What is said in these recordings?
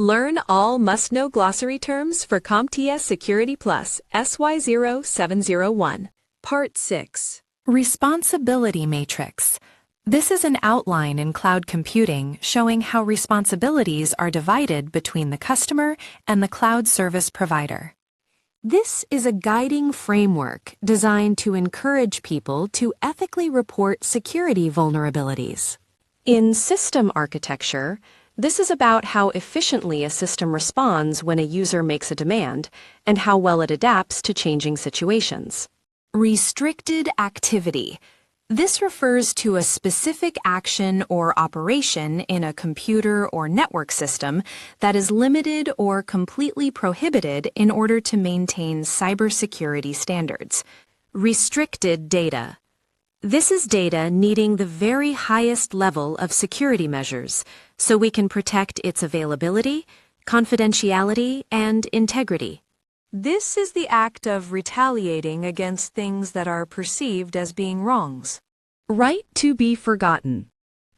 Learn all must-know glossary terms for CompTIA Security Plus SY0-701. Part 6. Responsibility Matrix. This is an outline in cloud computing showing how responsibilities are divided between the customer and the cloud service provider. This is a guiding framework designed to encourage people to ethically report security vulnerabilities. In system architecture, this is about how efficiently a system responds when a user makes a demand and how well it adapts to changing situations. Restricted activity. This refers to a specific action or operation in a computer or network system that is limited or completely prohibited in order to maintain cybersecurity standards. Restricted data. This is data needing the very highest level of security measures so we can protect its availability, confidentiality, and integrity. This is the act of retaliating against things that are perceived as being wrongs. Right to be forgotten.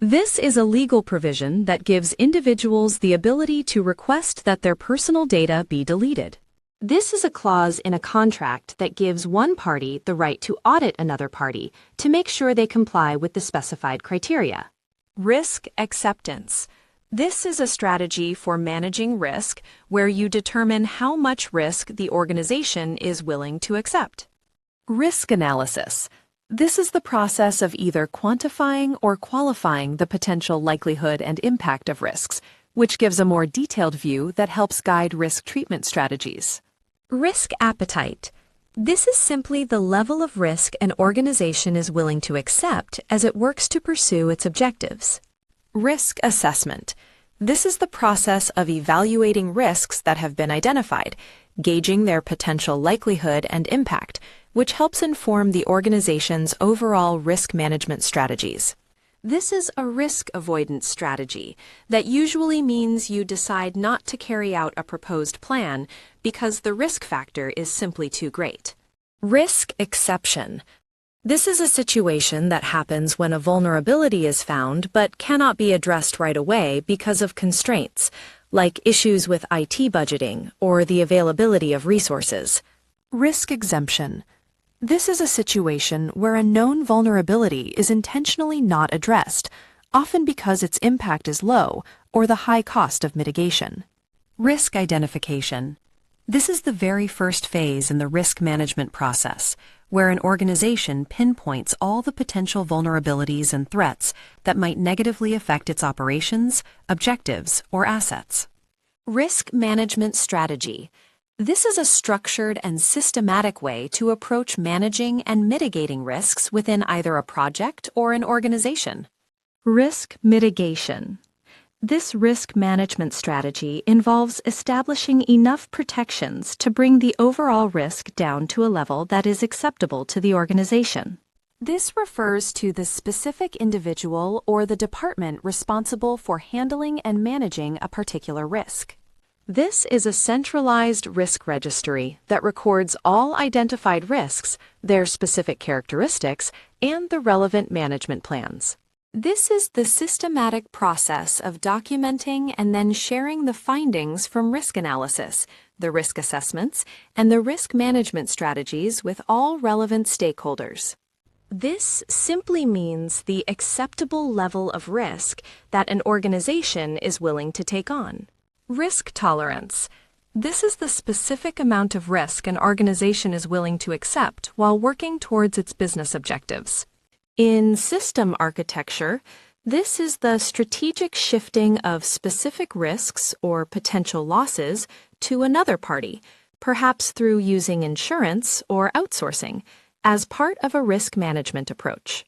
This is a legal provision that gives individuals the ability to request that their personal data be deleted. This is a clause in a contract that gives one party the right to audit another party to make sure they comply with the specified criteria. Risk acceptance. This is a strategy for managing risk where you determine how much risk the organization is willing to accept. Risk analysis. This is the process of either quantifying or qualifying the potential likelihood and impact of risks, which gives a more detailed view that helps guide risk treatment strategies. Risk appetite. This is simply the level of risk an organization is willing to accept as it works to pursue its objectives. Risk assessment. This is the process of evaluating risks that have been identified, gauging their potential likelihood and impact, which helps inform the organization's overall risk management strategies. This is a risk avoidance strategy that usually means you decide not to carry out a proposed plan because the risk factor is simply too great. Risk exception. This is a situation that happens when a vulnerability is found but cannot be addressed right away because of constraints, like issues with IT budgeting or the availability of resources. Risk exemption. This is a situation where a known vulnerability is intentionally not addressed, often because its impact is low or the high cost of mitigation. Risk identification. This is the very first phase in the risk management process, where an organization pinpoints all the potential vulnerabilities and threats that might negatively affect its operations, objectives, or assets. Risk management strategy. This is a structured and systematic way to approach managing and mitigating risks within either a project or an organization. Risk mitigation. This risk management strategy involves establishing enough protections to bring the overall risk down to a level that is acceptable to the organization. This refers to the specific individual or the department responsible for handling and managing a particular risk. This is a centralized risk registry that records all identified risks, their specific characteristics, and the relevant management plans. This is the systematic process of documenting and then sharing the findings from risk analysis, the risk assessments, and the risk management strategies with all relevant stakeholders. This simply means the acceptable level of risk that an organization is willing to take on. Risk tolerance. This is the specific amount of risk an organization is willing to accept while working towards its business objectives. In system architecture, this is the strategic shifting of specific risks or potential losses to another party, perhaps through using insurance or outsourcing, as part of a risk management approach.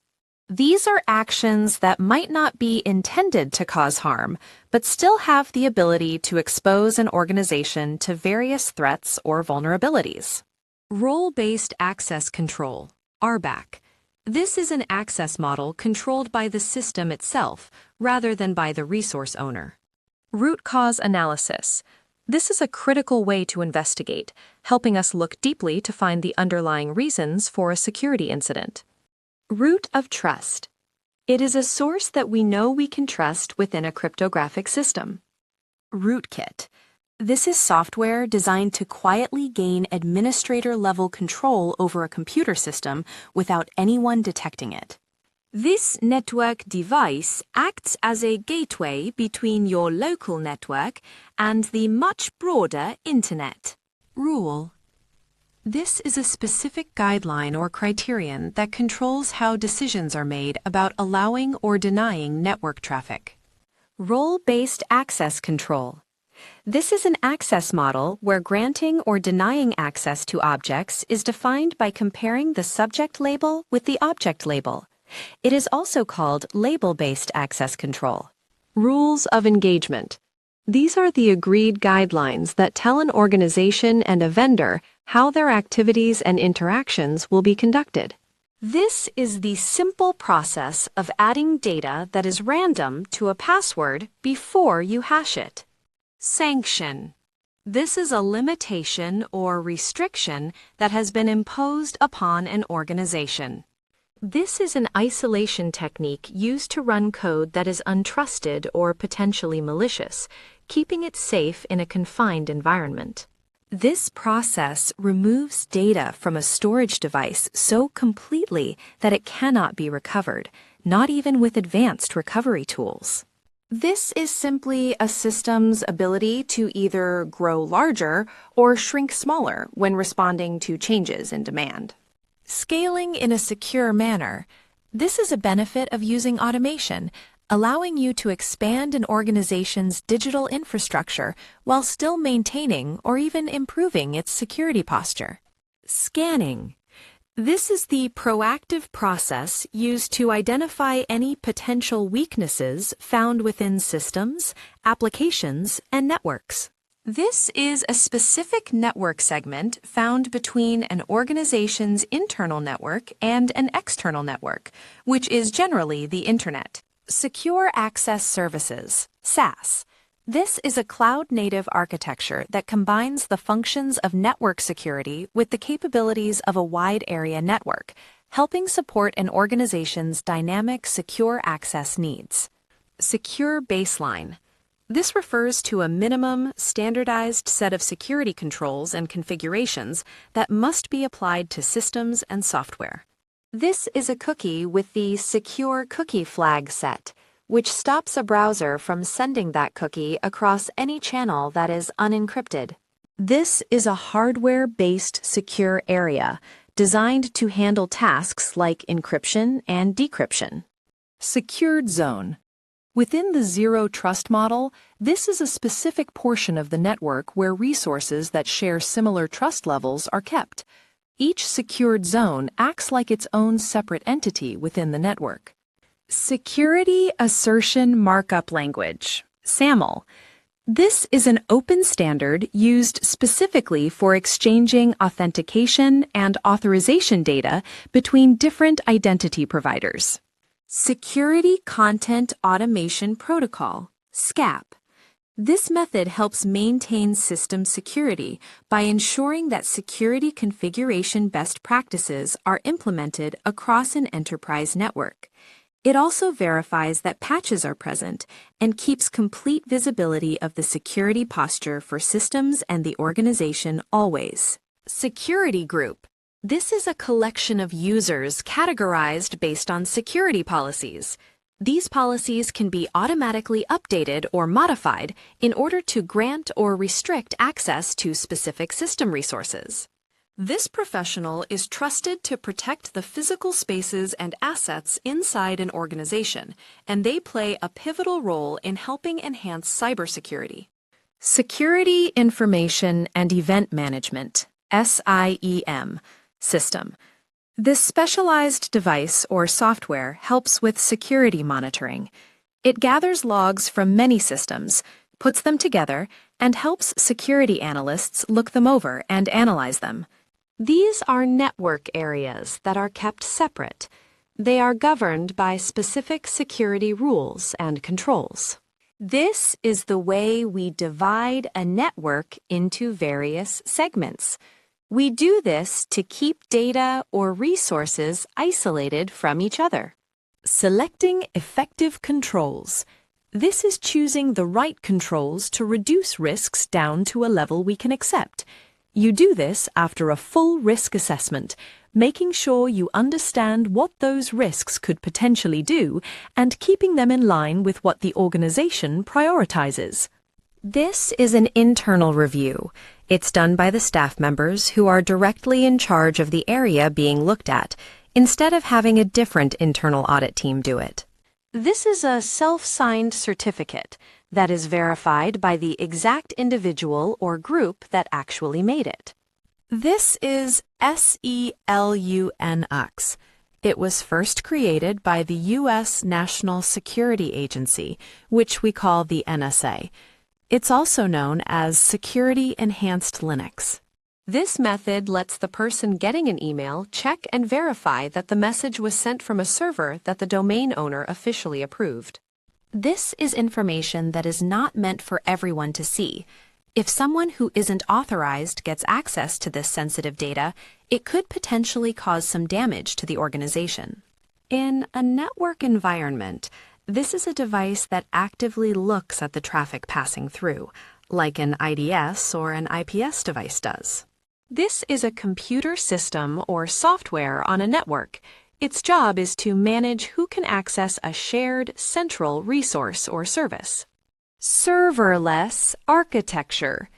These are actions that might not be intended to cause harm, but still have the ability to expose an organization to various threats or vulnerabilities. Role-based access control, RBAC. This is an access model controlled by the system itself rather than by the resource owner. Root cause analysis. This is a critical way to investigate, helping us look deeply to find the underlying reasons for a security incident. Root of trust. It is a source that we know we can trust within a cryptographic system. Rootkit. This is software designed to quietly gain administrator-level control over a computer system without anyone detecting it. This network device acts as a gateway between your local network and the much broader Internet. Rule. This is a specific guideline or criterion that controls how decisions are made about allowing or denying network traffic. Role-based access control. This is an access model where granting or denying access to objects is defined by comparing the subject label with the object label. It is also called label-based access control. Rules of engagement. These are the agreed guidelines that tell an organization and a vendor how their activities and interactions will be conducted. This is the simple process of adding data that is random to a password before you hash it. Sanction. This is a limitation or restriction that has been imposed upon an organization. This is an isolation technique used to run code that is untrusted or potentially malicious, keeping it safe in a confined environment. This process removes data from a storage device so completely that it cannot be recovered, not even with advanced recovery tools. This is simply a system's ability to either grow larger or shrink smaller when responding to changes in demand. Scaling in a secure manner. This is a benefit of using automation, allowing you to expand an organization's digital infrastructure while still maintaining or even improving its security posture. Scanning. This is the proactive process used to identify any potential weaknesses found within systems, applications, and networks. This is a specific network segment found between an organization's internal network and an external network, which is generally the Internet. Secure Access Services, SaaS. This is a cloud-native architecture that combines the functions of network security with the capabilities of a wide-area network, helping support an organization's dynamic secure access needs. Secure Baseline. This refers to a minimum, standardized set of security controls and configurations that must be applied to systems and software. This is a cookie with the Secure Cookie flag set, which stops a browser from sending that cookie across any channel that is unencrypted. This is a hardware-based secure area designed to handle tasks like encryption and decryption. Secured Zone. Within the Zero Trust model, this is a specific portion of the network where resources that share similar trust levels are kept. Each secured zone acts like its own separate entity within the network. Security Assertion Markup Language, SAML. This is an open standard used specifically for exchanging authentication and authorization data between different identity providers. Security Content Automation Protocol, SCAP. This method helps maintain system security by ensuring that security configuration best practices are implemented across an enterprise network. It also verifies that patches are present and keeps complete visibility of the security posture for systems and the organization always. Security Group. This is a collection of users categorized based on security policies. These policies can be automatically updated or modified in order to grant or restrict access to specific system resources. This professional is trusted to protect the physical spaces and assets inside an organization, and they play a pivotal role in helping enhance cybersecurity. Security Information and Event Management, SIEM, system. This specialized device or software helps with security monitoring. It gathers logs from many systems, puts them together, and helps security analysts look them over and analyze them. These are network areas that are kept separate. They are governed by specific security rules and controls. This is the way we divide a network into various segments. We do this to keep data or resources isolated from each other. Selecting effective controls. This is choosing the right controls to reduce risks down to a level we can accept. You do this after a full risk assessment, making sure you understand what those risks could potentially do and keeping them in line with what the organization prioritizes. This is an internal review. It's done by the staff members who are directly in charge of the area being looked at, instead of having a different internal audit team do it. This is a self-signed certificate that is verified by the exact individual or group that actually made it. This is SY0-701. It was first created by the U.S. National Security Agency, which we call the NSA. It's also known as Security Enhanced Linux. This method lets the person getting an email check and verify that the message was sent from a server that the domain owner officially approved. This is information that is not meant for everyone to see. If someone who isn't authorized gets access to this sensitive data, it could potentially cause some damage to the organization. In a network environment, this is a device that actively looks at the traffic passing through, like an IDS or an IPS device does. This is a computer system or software on a network. Its job is to manage who can access a shared central resource or service. Serverless architecture.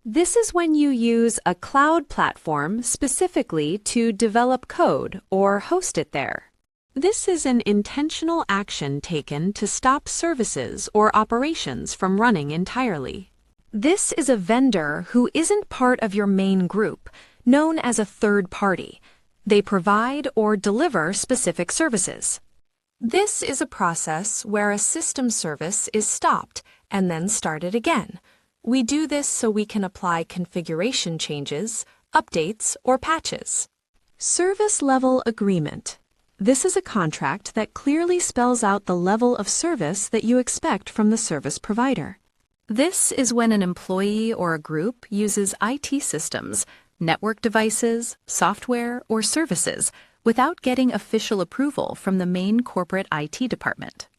This is when you use a cloud platform specifically to develop code or host it there. This is an intentional action taken to stop services or operations from running entirely. This is a vendor who isn't part of your main group, known as a third party. They provide or deliver specific services. This is a process where a system service is stopped and then started again. We do this so we can apply configuration changes, updates, or patches. Service level agreement. This is a contract that clearly spells out the level of service that you expect from the service provider. This is when an employee or a group uses IT systems, network devices, software, or services without getting official approval from the main corporate IT department.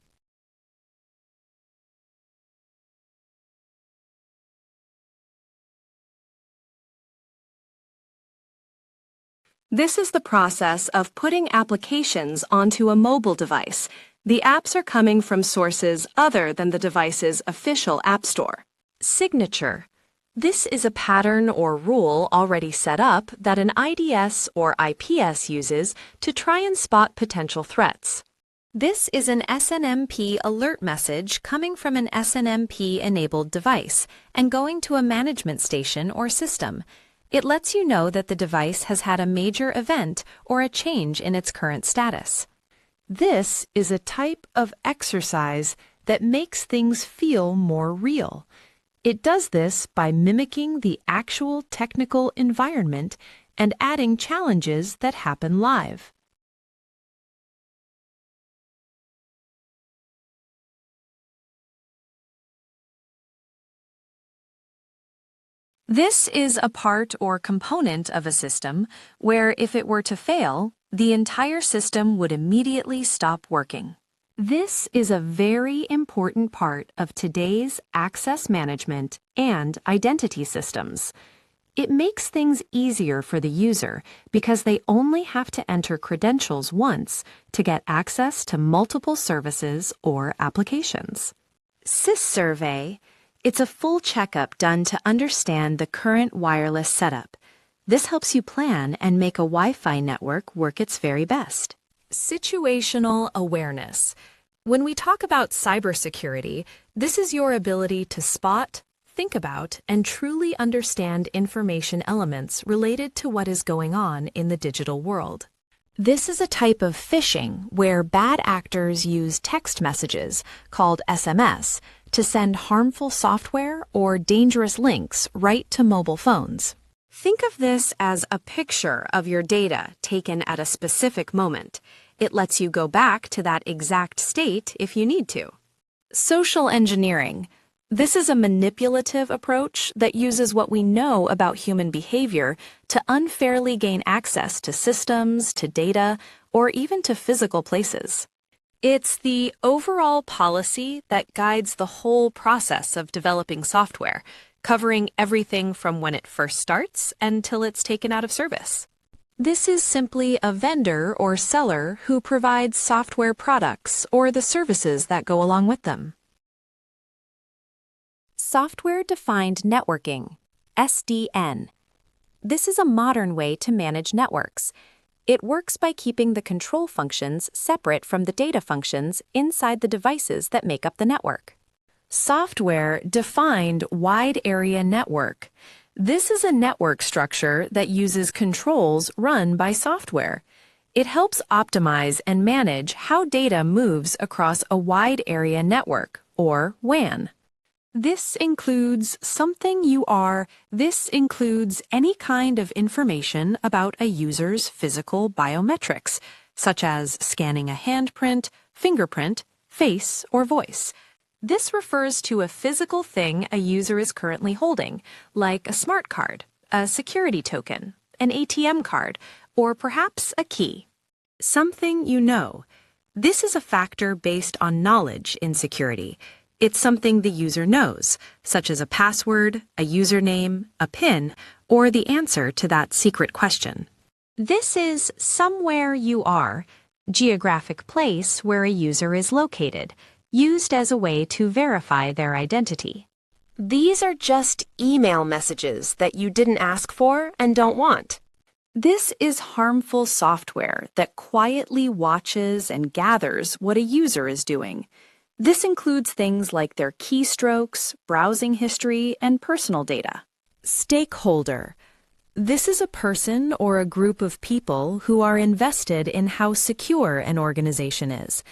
This is the process of putting applications onto a mobile device. The apps are coming from sources other than the device's official app store. Signature. This is a pattern or rule already set up that an IDS or IPS uses to try and spot potential threats. This is an SNMP alert message coming from an SNMP-enabled device and going to a management station or system. It lets you know that the device has had a major event or a change in its current status. This is a type of exercise that makes things feel more real. It does this by mimicking the actual technical environment and adding challenges that happen live. This is a part or component of a system where if it were to fail, the entire system would immediately stop working. This is a very important part of today's access management and identity systems. It makes things easier for the user because they only have to enter credentials once to get access to multiple services or applications. SYS survey. It's a full checkup done to understand the current wireless setup. This helps you plan and make a Wi-Fi network work its very best. Situational awareness. When we talk about cybersecurity, this is your ability to spot, think about, and truly understand information elements related to what is going on in the digital world. This is a type of phishing where bad actors use text messages, called SMS, to send harmful software or dangerous links right to mobile phones. Think of this as a picture of your data taken at a specific moment. It lets you go back to that exact state if you need to. Social engineering. This is a manipulative approach that uses what we know about human behavior to unfairly gain access to systems, to data, or even to physical places. It's the overall policy that guides the whole process of developing software, covering everything from when it first starts until it's taken out of service. This is simply a vendor or seller who provides software products or the services that go along with them. Software-defined networking, SDN. This is a modern way to manage networks. It works by keeping the control functions separate from the data functions inside the devices that make up the network. Software-defined wide area network. This is a network structure that uses controls run by software. It helps optimize and manage how data moves across a wide area network, or WAN. This includes any kind of information about a user's physical biometrics, such as scanning a handprint, fingerprint, face, or voice. This refers to a physical thing a user is currently holding, like a smart card, a security token, an ATM card, or perhaps a key. Something you know. This is a factor based on knowledge in security. It's something the user knows, such as a password, a username, a PIN, or the answer to that secret question. This is somewhere you are, geographic place where a user is located, used as a way to verify their identity. These are just email messages that you didn't ask for and don't want. This is harmful software that quietly watches and gathers what a user is doing. This includes things like their keystrokes, browsing history, and personal data. Stakeholder. This is a person or a group of people who are invested in how secure an organization is.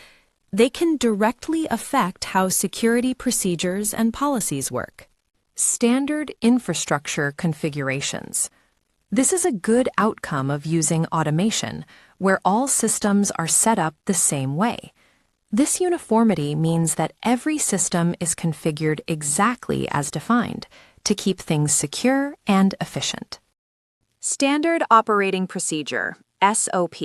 They can directly affect how security procedures and policies work. Standard infrastructure configurations. This is a good outcome of using automation, where all systems are set up the same way. This uniformity means that every system is configured exactly as defined to keep things secure and efficient. Standard Operating Procedure, SOP.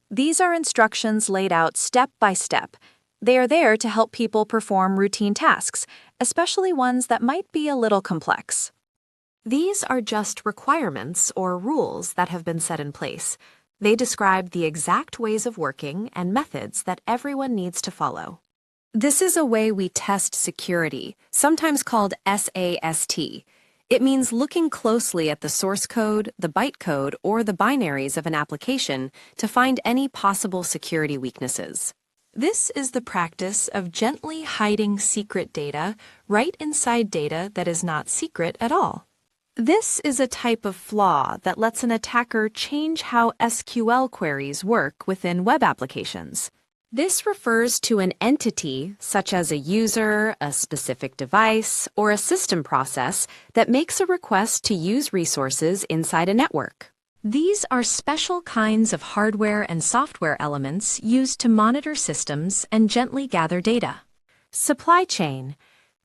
These are instructions laid out step by step. They are there to help people perform routine tasks, especially ones that might be a little complex. These are just requirements or rules that have been set in place. They describe the exact ways of working and methods that everyone needs to follow. This is a way we test security, sometimes called SAST. It means looking closely at the source code, the bytecode, or the binaries of an application to find any possible security weaknesses. This is the practice of gently hiding secret data right inside data that is not secret at all. This is a type of flaw that lets an attacker change how SQL queries work within web applications. This refers to an entity, such as a user, a specific device, or a system process that makes a request to use resources inside a network. These are special kinds of hardware and software elements used to monitor systems and gently gather data. Supply chain.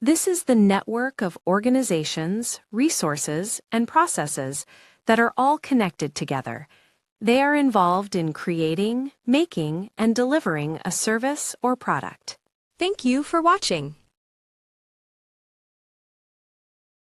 This is the network of organizations, resources, and processes that are all connected together. They are involved in creating, making, and delivering a service or product. Thank you for watching.